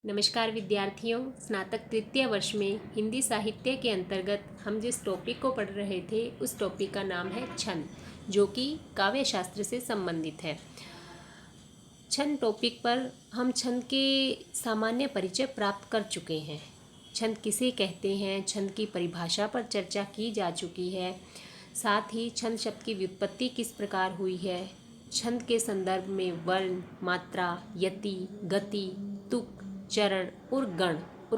नमस्कार विद्यार्थियों, स्नातक तृतीय वर्ष में हिंदी साहित्य के अंतर्गत हम जिस टॉपिक को पढ़ रहे थे उस टॉपिक का नाम है छंद, जो कि काव्य शास्त्र से संबंधित है। छंद टॉपिक पर हम छंद के सामान्य परिचय प्राप्त कर चुके हैं। छंद किसे कहते हैं, छंद की परिभाषा पर चर्चा की जा चुकी है। साथ ही छंद शब्द की व्युत्पत्ति किस प्रकार हुई है, छंद के संदर्भ में वर्ण, मात्रा, यति, गति, तुक, चरण और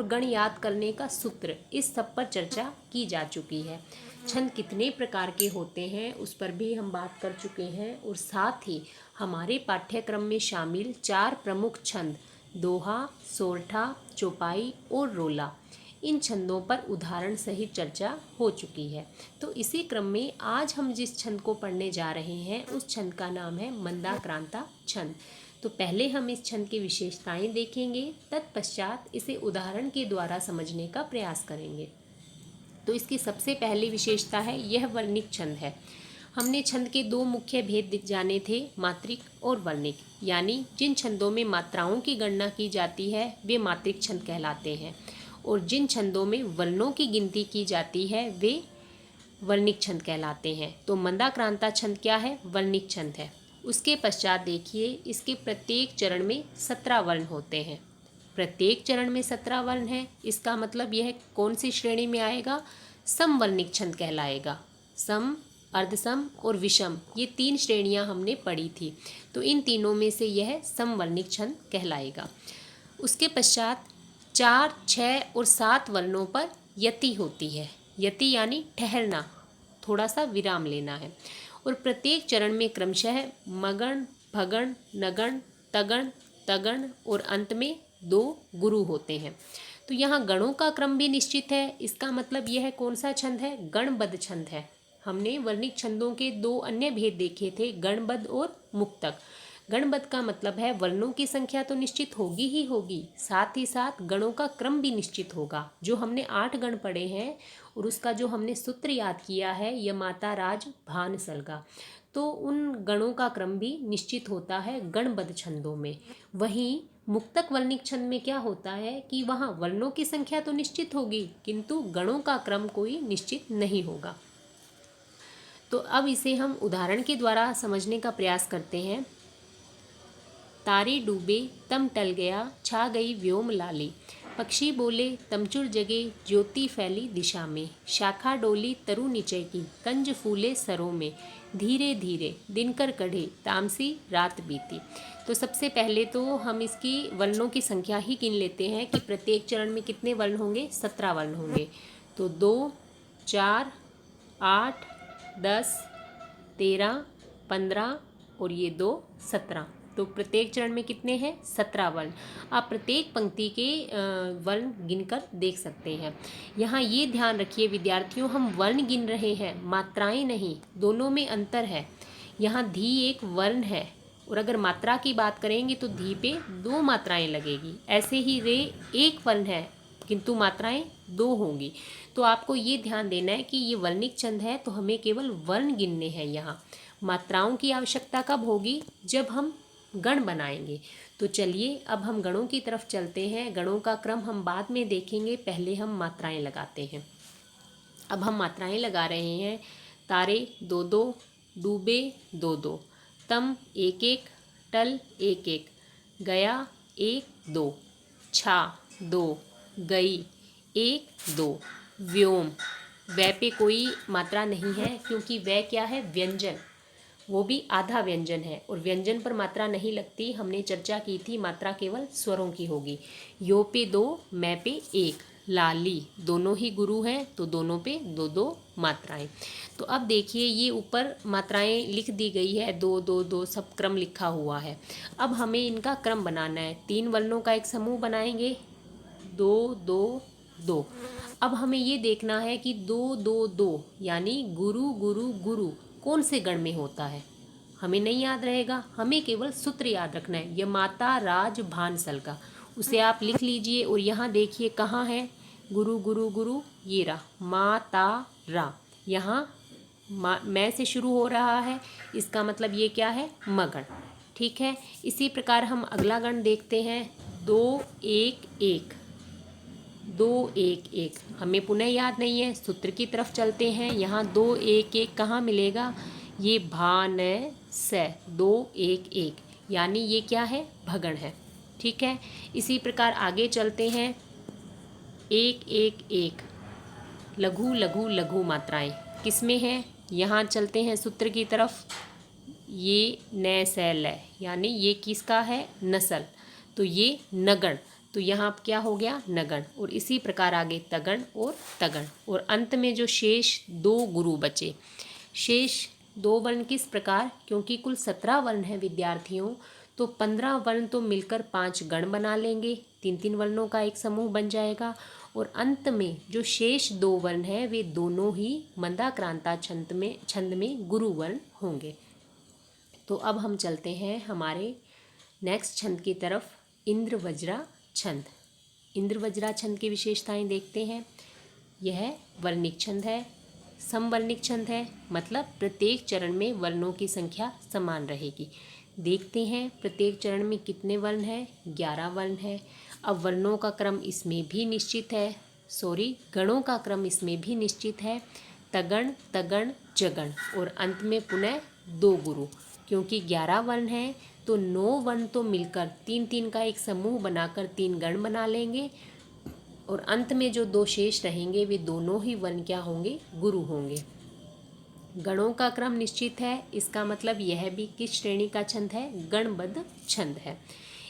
गण याद करने का सूत्र, इस सब पर चर्चा की जा चुकी है। छंद कितने प्रकार के होते हैं उस पर भी हम बात कर चुके हैं और साथ ही हमारे पाठ्यक्रम में शामिल 4 प्रमुख छंद दोहा, सोरठा, चौपाई और रोला, इन छंदों पर उदाहरण सहित चर्चा हो चुकी है। तो इसी क्रम में आज हम जिस छंद को पढ़ने जा रहे हैं उस छंद का नाम है मंदाक्रांता छंद। तो पहले हम इस छंद की विशेषताएं देखेंगे, तत्पश्चात इसे उदाहरण के द्वारा समझने का प्रयास करेंगे। तो इसकी सबसे पहली विशेषता है यह वर्णिक छंद है। हमने छंद के 2 मुख्य भेद जाने थे, मात्रिक और वर्णिक। यानी जिन छंदों में मात्राओं की गणना की जाती है वे मात्रिक छंद कहलाते हैं और जिन छंदों में वर्णों की गिनती की जाती है वे वर्णिक छंद कहलाते हैं। तो मंदाक्रांता छंद क्या है? वर्णिक छंद है। उसके पश्चात देखिए, इसके प्रत्येक चरण में 17 वर्ण होते हैं। प्रत्येक चरण में 17 वर्ण है, इसका मतलब यह कौन सी श्रेणी में आएगा? समवर्णिक छंद कहलाएगा। सम, अर्धसम और विषम, ये 3 श्रेणियां हमने पढ़ी थी, तो इन तीनों में से यह समवर्णिक छंद कहलाएगा। उसके पश्चात 4, 6 और 7 वर्णों पर यति होती है। यति यानी ठहरना, थोड़ा सा विराम लेना है। और प्रत्येक चरण में क्रमशः मगण, भगण, नगण, तगण, तगण और अंत में 2 गुरु होते हैं। तो यहाँ गणों का क्रम भी निश्चित है। इसका मतलब यह कौन सा छंद है? गणबद्ध छंद है। हमने वर्णिक छंदों के 2 अन्य भेद देखे थे, गणबद्ध और मुक्तक। गणबद्ध का मतलब है वर्णों की संख्या तो निश्चित होगी ही होगी, साथ ही साथ गणों का क्रम भी निश्चित होगा। जो हमने 8 गण पढ़े हैं और उसका जो हमने सूत्र याद किया है यमाता, राज, भान, सलगा, तो उन गणों का क्रम भी निश्चित होता है गणबद्ध छंदों में। वहीं मुक्तक वर्णिक छंद में क्या होता है कि वहाँ वर्णों की संख्या तो निश्चित होगी किंतु गणों का क्रम कोई निश्चित नहीं होगा। तो अब इसे हम उदाहरण के द्वारा समझने का प्रयास करते हैं। तारे डूबे तम टल गया, छा गई व्योम लाली, पक्षी बोले तमचुर जगे, ज्योति फैली दिशा में, शाखा डोली तरु निचय की, कंज फूले सरों में, धीरे धीरे दिनकर कढ़े, तामसी रात बीती। तो सबसे पहले तो हम इसकी वर्णों की संख्या ही गिन लेते हैं कि प्रत्येक चरण में कितने वर्ण होंगे? 17 वर्ण होंगे। तो 2, 4, 8, 10, 13, 15 और ये 2, 17। तो प्रत्येक चरण में कितने हैं? 17 वर्ण। आप प्रत्येक पंक्ति के वर्ण गिनकर देख सकते हैं। यहाँ ये ध्यान रखिए विद्यार्थियों, हम वर्ण गिन रहे हैं, मात्राएं नहीं, दोनों में अंतर है। यहाँ धी एक वर्ण है और अगर मात्रा की बात करेंगे तो धी पे 2 मात्राएं लगेगी। ऐसे ही रे एक वर्ण है किंतु मात्राएं 2 होंगी। तो आपको ये ध्यान देना है कि ये वर्णिक छंद है तो हमें केवल वर्ण गिनने हैं। यहाँ मात्राओं की आवश्यकता कब होगी? जब हम गण बनाएंगे। तो चलिए अब हम गणों की तरफ चलते हैं। गणों का क्रम हम बाद में देखेंगे, पहले हम मात्राएं लगाते हैं। अब हम मात्राएं लगा रहे हैं। तारे 2 2, डूबे 2 2, तम 1 1, टल 1 1, गया 1 2, छा 2, गई 1 2, व्योम, वै पे कोई मात्रा नहीं है क्योंकि वै क्या है? व्यंजन, वो भी आधा व्यंजन है और व्यंजन पर मात्रा नहीं लगती। हमने चर्चा की थी मात्रा केवल स्वरों की होगी। यो पे 2, मैं पे 1, लाली, दोनों ही गुरु हैं तो दोनों पे 2 2 मात्राएं। तो अब देखिए ये ऊपर मात्राएं लिख दी गई है, 2 2 2 सब क्रम लिखा हुआ है। अब हमें इनका क्रम बनाना है। 3 वर्णों का एक समूह बनाएंगे, 2 2 2। अब हमें ये देखना है कि 2 2 2 यानी गुरु गुरु गुरु कौन से गण में होता है। हमें नहीं याद रहेगा, हमें केवल सूत्र याद रखना है, यमाता, राज, भान, सलगा, उसे आप लिख लीजिए। और यहाँ देखिए कहाँ है गुरु गुरु गुरु, ये रहा माता रा, यहाँ मैं से शुरू हो रहा है, इसका मतलब ये क्या है? मगण। ठीक है, इसी प्रकार हम अगला गण देखते हैं। दो एक एक, दो एक एक, हमें पुनः याद नहीं है, सूत्र की तरफ चलते हैं। यहाँ दो एक एक कहाँ मिलेगा, ये भान से, दो एक एक, यानी ये क्या है, भगण है। ठीक है, इसी प्रकार आगे चलते हैं। एक एक एक, लघु लघु लघु मात्राएं किस में है, यहाँ चलते हैं सूत्र की तरफ। ये न से ल, यानी ये किसका है, नसल, तो ये नगण, तो यहाँ क्या हो गया, नगण। और इसी प्रकार आगे तगण और तगण, और अंत में जो शेष दो गुरु बचे। शेष दो वर्ण किस प्रकार, क्योंकि कुल 17 वर्ण हैं विद्यार्थियों, तो 15 वर्ण तो मिलकर 5 गण बना लेंगे, 3-3 वर्णों का एक समूह बन जाएगा। और अंत में जो शेष दो वर्ण हैं वे दोनों ही मंदाक्रांता छंद में गुरु वर्ण होंगे। तो अब हम चलते हैं हमारे नेक्स्ट छंद की तरफ, इंद्र वज्रा छंद। इंद्र वज्रा छंद की विशेषताएं देखते हैं। यह वर्णिक छंद है, समवर्णिक छंद है, मतलब प्रत्येक चरण में वर्णों की संख्या समान रहेगी। देखते हैं प्रत्येक चरण में कितने वर्ण हैं, 11 वर्ण है। अब वर्णों का क्रम इसमें भी निश्चित है, गणों का क्रम इसमें भी निश्चित है, तगण तगण जगण, और अंत में पुनः 2 गुरु। क्योंकि 11 वर्ण हैं तो 9 वर्ण तो मिलकर 3-3 का एक समूह बनाकर 3 गण बना लेंगे, और अंत में जो 2 शेष रहेंगे वे दोनों ही वर्ण क्या होंगे, गुरु होंगे। गणों का क्रम निश्चित है, इसका मतलब यह भी किस श्रेणी का छंद है, गणबद्ध छंद है।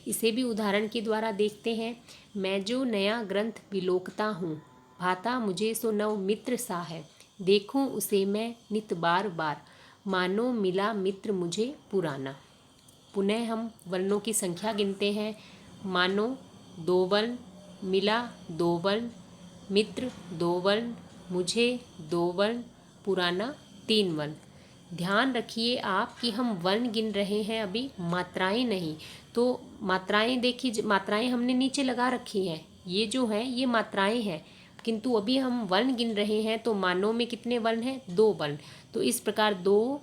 इसे भी उदाहरण के द्वारा देखते हैं। मैं जो नया ग्रंथ विलोकता हूँ, भाता मुझे सो नव मित्र सा है, देखूँ उसे मैं नित बार बार, मानो मिला मित्र मुझे पुराना। पुनः हम वर्णों की संख्या गिनते हैं। मानो 2 वर्ण, मिला 2 वर्ण, मित्र 2 वर्ण, मुझे 2 वर्ण, पुराना 3 वर्ण। ध्यान रखिए आप कि हम वर्ण गिन रहे हैं, अभी मात्राएं नहीं। तो मात्राएं देखिए, मात्राएं हमने नीचे लगा रखी हैं, ये जो है ये मात्राएं हैं, किंतु अभी हम वर्ण गिन रहे हैं। तो मानों में कितने वर्ण हैं, 2 वर्ण। तो इस प्रकार 2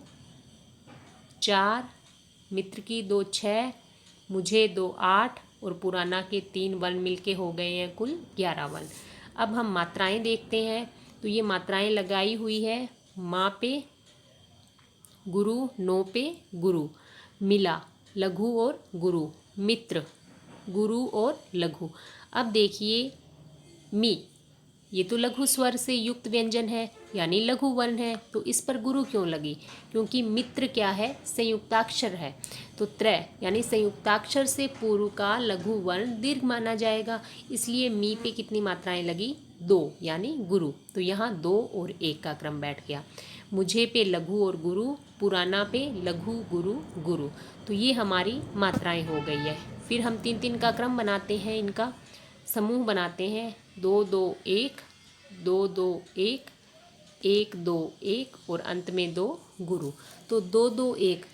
4, मित्र की 2 6, मुझे 2 8, और पुराना के 3 वर्ण मिलके हो गए हैं कुल 11 वर्ण। अब हम मात्राएं देखते हैं। तो ये मात्राएं लगाई हुई है, माँ पे गुरु, नो पे गुरु, मिला लघु और गुरु, मित्र गुरु और लघु। अब देखिए मी, ये तो लघु स्वर से युक्त व्यंजन है, यानी लघु वर्ण है, तो इस पर गुरु क्यों लगी, क्योंकि मित्र क्या है, संयुक्ताक्षर है। तो त्रय यानी संयुक्ताक्षर से पूर्व का लघु वर्ण दीर्घ माना जाएगा, इसलिए मी पे कितनी मात्राएं लगी, 2, यानी गुरु। तो यहाँ 2 और 1 का क्रम बैठ गया। मुझे पे लघु और गुरु, पुराना पे लघु गुरु गुरु, तो ये हमारी मात्राएं हो गई है। फिर हम 3-3 का क्रम बनाते हैं, इनका समूह बनाते हैं। 2 2 1, 2 2 1, 1 2 1, और अंत में 2 गुरु। तो 2 2 1,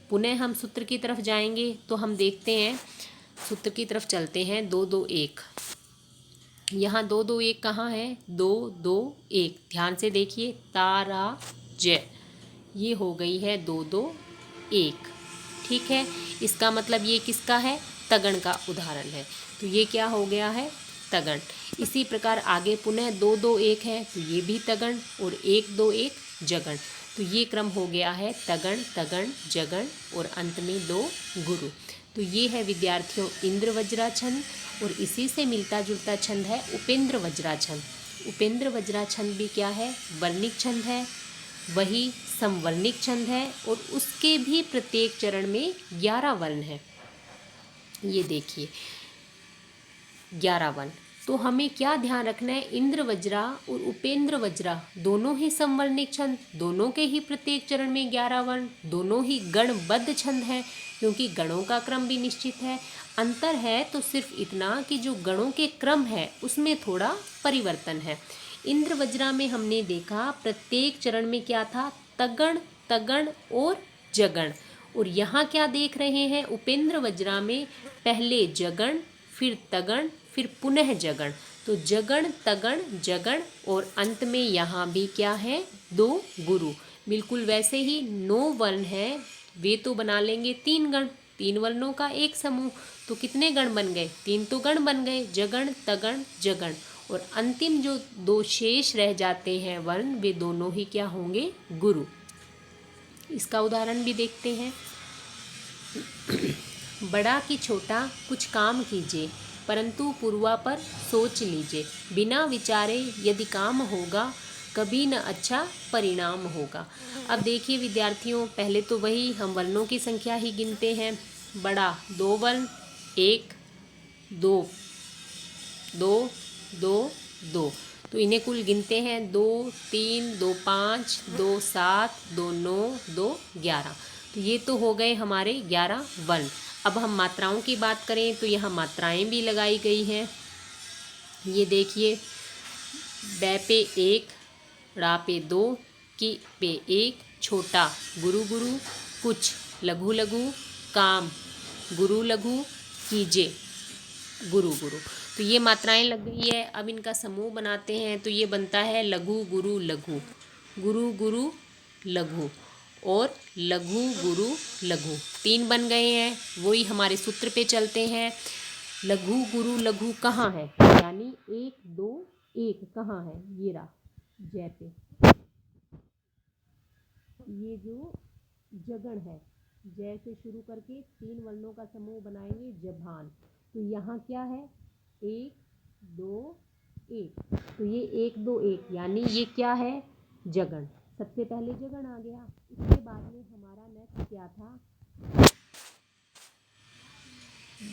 पुनः हम सूत्र की तरफ जाएंगे तो हम देखते हैं, सूत्र की तरफ चलते हैं। 2 2 1, यहाँ 2 2 1 कहाँ है, 2 2 1, ध्यान से देखिए, तारा जय, ये हो गई है 2 2 1। ठीक है, इसका मतलब ये किसका है, तगण का उदाहरण है, तो ये क्या हो गया है, तगण। इसी प्रकार आगे पुनः 2 2 1 है, तो ये भी तगण, और 1 2 1 जगण। तो ये क्रम हो गया है तगण तगण जगण, और अंत में 2 गुरु। तो ये है विद्यार्थियों इंद्र वज्रा छंद, और इसी से मिलता जुलता छंद है उपेंद्र वज्रा छंद। उपेंद्र वज्रा छंद भी क्या है, वर्णिक छंद है, वही समवर्णिक छंद है, और उसके भी प्रत्येक चरण में 11 वर्ण है। ये देखिए 11 वर्ण। तो हमें क्या ध्यान रखना है, इंद्र वज्रा और उपेंद्र वज्रा दोनों ही समवर्णिक छंद, दोनों के ही प्रत्येक चरण में 11 वर्ण, दोनों ही गणबद्ध छंद हैं, क्योंकि गणों का क्रम भी निश्चित है। अंतर है तो सिर्फ इतना कि जो गणों के क्रम है उसमें थोड़ा परिवर्तन है। इंद्र वज्रा में हमने देखा प्रत्येक चरण में क्या था, तगण तगण और जगण, और यहाँ क्या देख रहे हैं, उपेंद्र वज्रा में पहले जगण, फिर तगण, फिर पुनः जगण। तो जगण तगण जगण, और अंत में यहाँ भी क्या है, 2 गुरु। बिल्कुल वैसे ही 9 वर्ण है, वे तो बना लेंगे 3 गण, 3 वर्णों का एक समूह, तो कितने गण बन गए? 3 तो गण बन गए, जगण तगण जगण। और अंतिम जो 2 शेष रह जाते हैं वर्ण, वे दोनों ही क्या होंगे? गुरु। इसका उदाहरण भी देखते हैं। बड़ा कि छोटा कुछ काम कीजिए, परंतु पूर्वापर सोच लीजिए। बिना विचारे यदि काम होगा, कभी न अच्छा परिणाम होगा। अब देखिए विद्यार्थियों, पहले तो वही हम वर्णों की संख्या ही गिनते हैं। बड़ा 2 वर्ण, 1 2 2 2 2, तो इन्हें कुल गिनते हैं। 2 3 2 5 2 7 2 9 2 11। तो ये तो हो गए हमारे 11 वर्ण। अब हम मात्राओं की बात करें तो यहाँ मात्राएं भी लगाई गई हैं। ये देखिए, बै पे 1, ड़ा पे 2, कि पे 1, छोटा गुरु गुरु, कुछ लघु लघु, काम गुरु लघु, कीजिए गुरु गुरु। तो ये मात्राएं लग गई है। अब इनका समूह बनाते हैं तो ये बनता है लघु गुरु लघु, गुरु गुरु लघु और लघु गुरु लघु। 3 बन गए हैं। वही हमारे सूत्र पे चलते हैं। लघु गुरु लघु कहाँ है? यानी 1 2 1 कहाँ है? ये रहा, जय पे। ये जो जगण है, जय से शुरू करके 3 वर्णों का समूह बनाएंगे जभान। तो यहाँ क्या है? 1 2 1। तो ये 1 2 1 यानी ये क्या है? जगण। सबसे पहले जगण आ गया। इसके बाद में हमारा नेक्स्ट क्या था?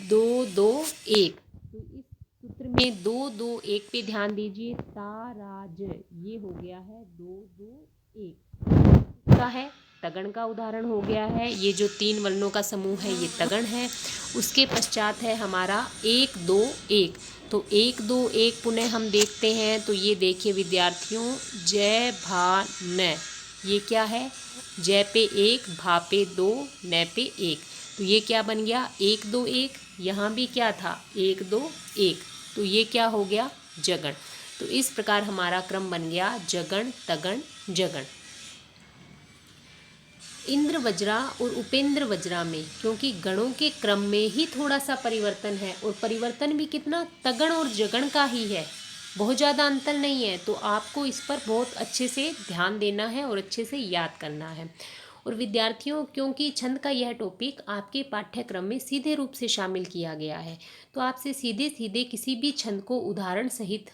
2 2 1। तो इस सूत्र में 2 2 1 पे ध्यान दीजिए। ताराज, ये हो गया है 2 2 1 का है। तगण का उदाहरण हो गया है। ये जो 3 वर्णों का समूह है ये तगण है। उसके पश्चात है हमारा 1 2 1। तो 1 2 1 पुनः हम देखते हैं तो ये देखिए विद्यार्थियों, जय भा न, ये क्या है? जय पे 1, भा पे 2, न पे 1। तो ये क्या बन गया? 1 2 1। यहाँ भी क्या था? 1 2 1। तो ये क्या हो गया? जगण। तो इस प्रकार हमारा क्रम बन गया जगण तगण जगण। इंद्र वज्रा और उपेंद्र वज्रा में, क्योंकि गणों के क्रम में ही थोड़ा सा परिवर्तन है और परिवर्तन भी कितना? तगण और जगण का ही है, बहुत ज़्यादा अंतर नहीं है। तो आपको इस पर बहुत अच्छे से ध्यान देना है और अच्छे से याद करना है। और विद्यार्थियों, क्योंकि छंद का यह टॉपिक आपके पाठ्यक्रम में सीधे रूप से शामिल किया गया है, तो आपसे सीधे सीधे किसी भी छंद को उदाहरण सहित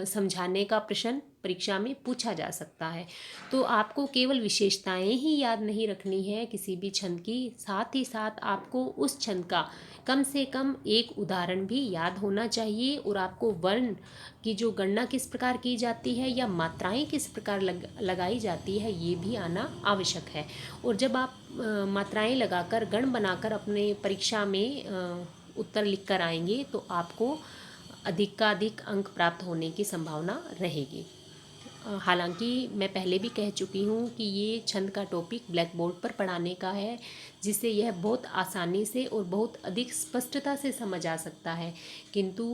समझाने का प्रश्न परीक्षा में पूछा जा सकता है। तो आपको केवल विशेषताएं ही याद नहीं रखनी है किसी भी छंद की, साथ ही साथ आपको उस छंद का कम से कम एक उदाहरण भी याद होना चाहिए। और आपको वर्ण की जो गणना किस प्रकार की जाती है या मात्राएं किस प्रकार लगाई जाती है ये भी आना आवश्यक है। और जब आप मात्राएं लगाकर गण बनाकर अपने परीक्षा में उत्तर लिख कर आएंगे तो आपको अधिक का अधिक अंक प्राप्त होने की संभावना रहेगी। हालांकि मैं पहले भी कह चुकी हूँ कि ये छंद का टॉपिक ब्लैक बोर्ड पर पढ़ाने का है, जिससे यह बहुत आसानी से और बहुत अधिक स्पष्टता से समझ आ सकता है। किंतु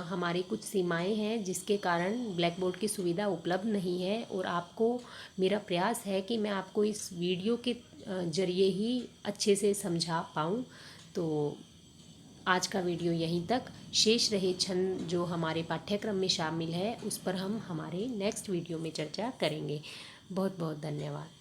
हमारी कुछ सीमाएं हैं जिसके कारण ब्लैक बोर्ड की सुविधा उपलब्ध नहीं है। और आपको मेरा प्रयास है कि मैं आपको इस वीडियो के जरिए ही अच्छे से समझा पाऊँ। तो आज का वीडियो यहीं तक। शेष रहे छंद जो हमारे पाठ्यक्रम में शामिल है उस पर हम हमारे नेक्स्ट वीडियो में चर्चा करेंगे। बहुत बहुत धन्यवाद।